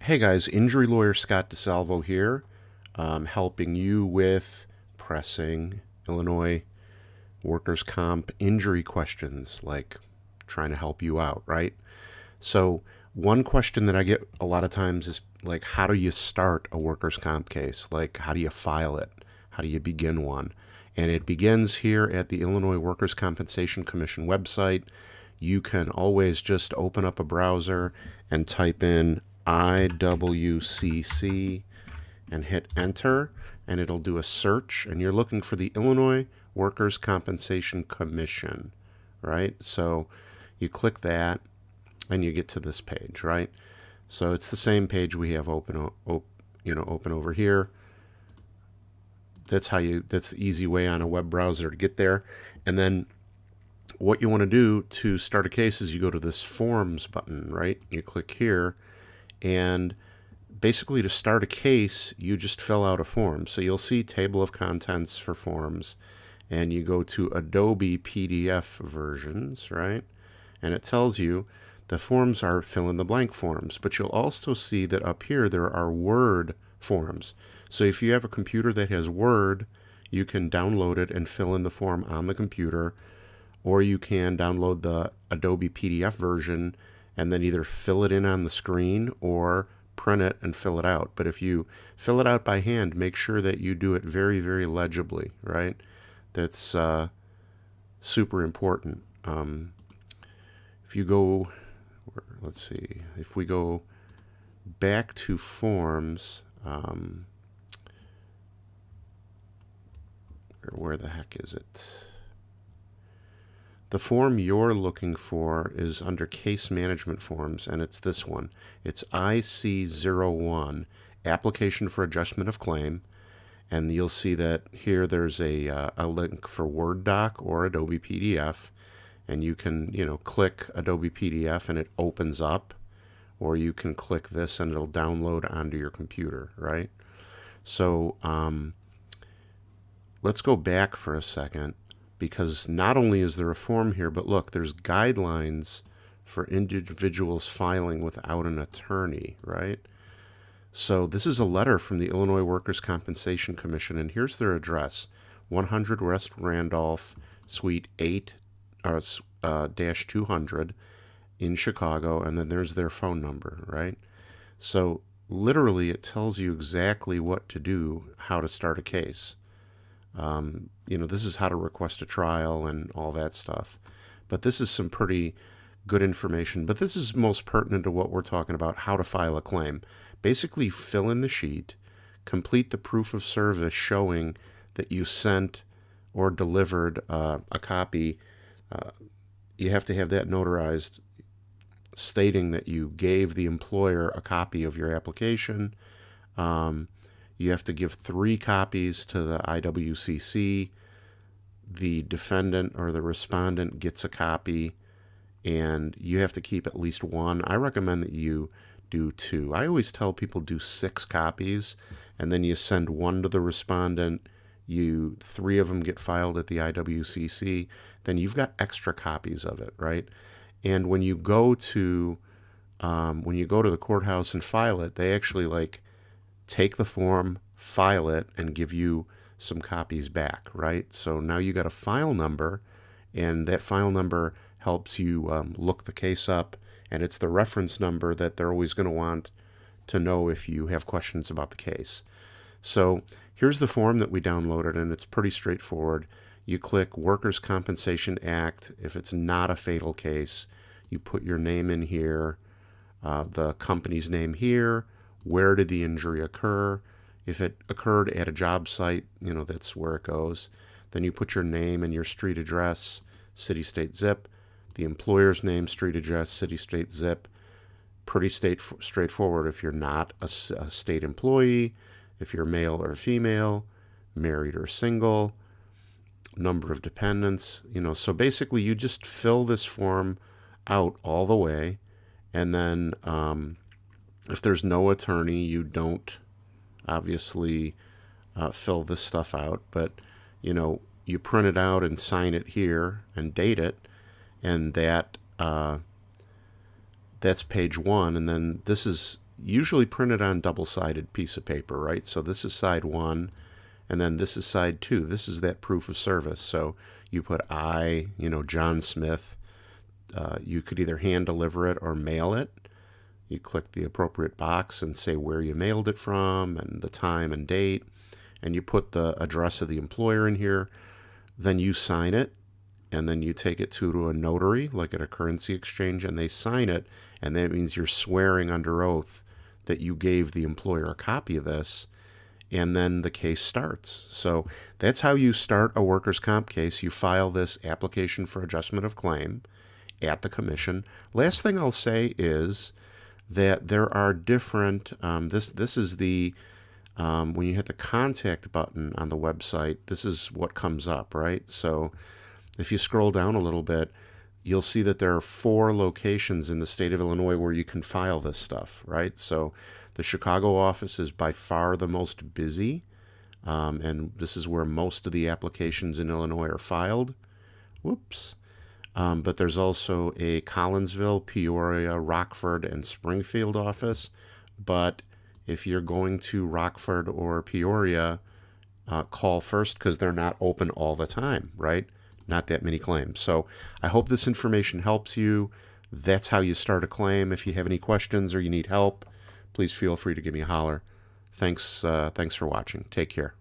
Hey guys, injury lawyer Scott DeSalvo here, helping you with pressing Illinois workers' comp injury questions, like trying to help you out, right? So, one question that I get a lot of times is like, how do you start a workers' comp case? Like, how do you file it? How do you begin one? And it begins here at the Illinois Workers' Compensation Commission website. You can always just open up a browser and type in IWCC and hit enter, and it'll do a search, and you're looking for the Illinois Workers' Compensation Commission, right? So you click that and you get to this page, right? So it's the same page we have open over here. That's the easy way on a web browser to get there. And then what you want to do to start a case is you go to this forms button, right? You click here, and basically to start a case, you just fill out a form. So you'll see table of contents for forms, and you go to Adobe PDF versions, right? And it tells you the forms are fill in the blank forms, but you'll also see that up here there are Word forms. So if you have a computer that has Word, you can download it and fill in the form on the computer, or you can download the Adobe PDF version and then either fill it in on the screen or print it and fill it out. But if you fill it out by hand, make sure that you do it very, very legibly, right? That's super important. If you go, let's see, if we go back to forms, where the heck is it? The form you're looking for is under case management forms, and it's this one. It's IC01, application for adjustment of claim. And you'll see that here there's a link for Word doc or Adobe PDF. And you can, click Adobe PDF and it opens up. Or you can click this and it'll download onto your computer, right? So let's go back for a second, because not only is there a form here, but look, there's guidelines for individuals filing without an attorney, right? So this is a letter from the Illinois Workers' Compensation Commission, and here's their address: 100 West Randolph, Suite 8, dash 200 in Chicago, and then there's their phone number, right? So literally it tells you exactly what to do, how to start a case. This is how to request a trial and all that stuff. But this is some pretty good information. But this is most pertinent to what we're talking about, how to file a claim. Basically, fill in the sheet, complete the proof of service showing that you sent or delivered a copy. You have to have that notarized, stating that you gave the employer a copy of your application. You have to give 3 copies to the IWCC. The defendant or the respondent gets a copy, and you have to keep at least 1. I recommend that you do 2. I always tell people do 6 copies, and then you send 1 to the respondent. 3 of them get filed at the IWCC. Then you've got extra copies of it, right? And when you go to the courthouse and file it, they actually take the form, file it, and give you some copies back, right? So now you got a file number, and that file number helps you look the case up, and it's the reference number that they're always going to want to know if you have questions about the case. So here's the form that we downloaded, and it's pretty straightforward. You click Workers' Compensation Act. If it's not a fatal case, you put your name in here, the company's name here, where did the injury occur. If it occurred at a job site, that's where it goes. Then you put your name and your street address, city, state, zip, the employer's name, street address, city, state, zip. Pretty straightforward if you're not a state employee, if you're male or female, married or single, number of dependents. So basically you just fill this form out all the way, and then if there's no attorney, you don't obviously fill this stuff out, but you print it out and sign it here and date it, and that's page 1. And then this is usually printed on double-sided piece of paper, right? So this is side 1, and then this is side 2. This is that proof of service. So you put John Smith. You could either hand deliver it or mail it. You click the appropriate box and say where you mailed it from and the time and date, and you put the address of the employer in here. Then you sign it, and then you take it to a notary, like at a currency exchange, and they sign it, and that means you're swearing under oath that you gave the employer a copy of this, and then the case starts. So that's how you start a workers' comp case. You file this application for adjustment of claim at the commission. Last thing I'll say is that there are different, this is the, when you hit the contact button on the website, this is what comes up, right? So if you scroll down a little bit, you'll see that there are 4 locations in the state of Illinois where you can file this stuff, right? So the Chicago office is by far the most busy, and this is where most of the applications in Illinois are filed. Whoops. But there's also a Collinsville, Peoria, Rockford, and Springfield office. But if you're going to Rockford or Peoria, call first because they're not open all the time, right? Not that many claims. So I hope this information helps you. That's how you start a claim. If you have any questions or you need help, please feel free to give me a holler. Thanks for watching. Take care.